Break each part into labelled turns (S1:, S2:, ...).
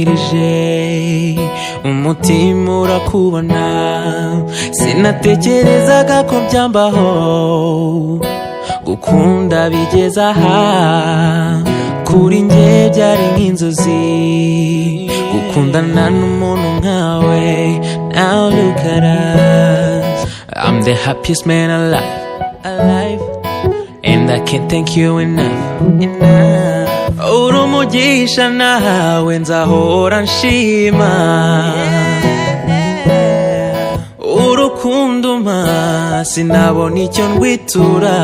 S1: nabamumirije umutima urakubona sinatekerezaga ko byambaho gukunda bigeze aha kuri njye byari nk'inzozi gukundana n'umuntu nkawe. Now look at us, I'm the happiest man alive, and I can't thank you enough. Uri umugisha nawe nzahora nshima urukundo umpa sinabona icyo ndwitura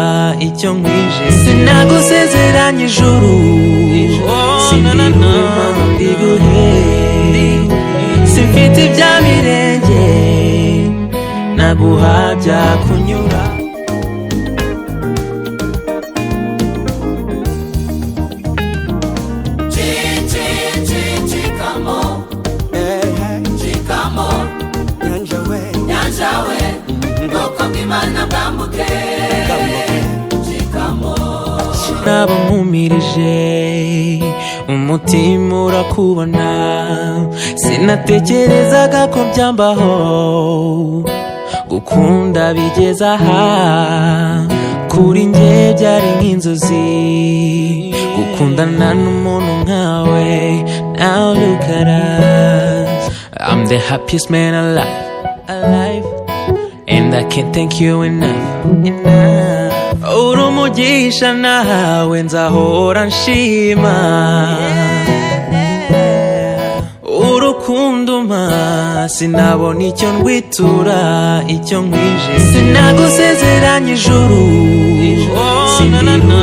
S1: icyo nkwije sinagusezeranye ijuru sindiruma ndiguhe simfite ibya mirenge naguha byakunyura. Nabamumirije umutima urakubona sinatekerezaga ko byambaho gukunda bigeze aha kuri njye byari nk'inzozi gukundana n'umuntu nkawe. Now look at us, I'm the happiest man alive, and I can't thank you enough. Uri umugisha nawe nzahora nshima urukundo umpa sinabona icyo ndwitura icyo nkwije sinagusezeranye ijuru sindiruma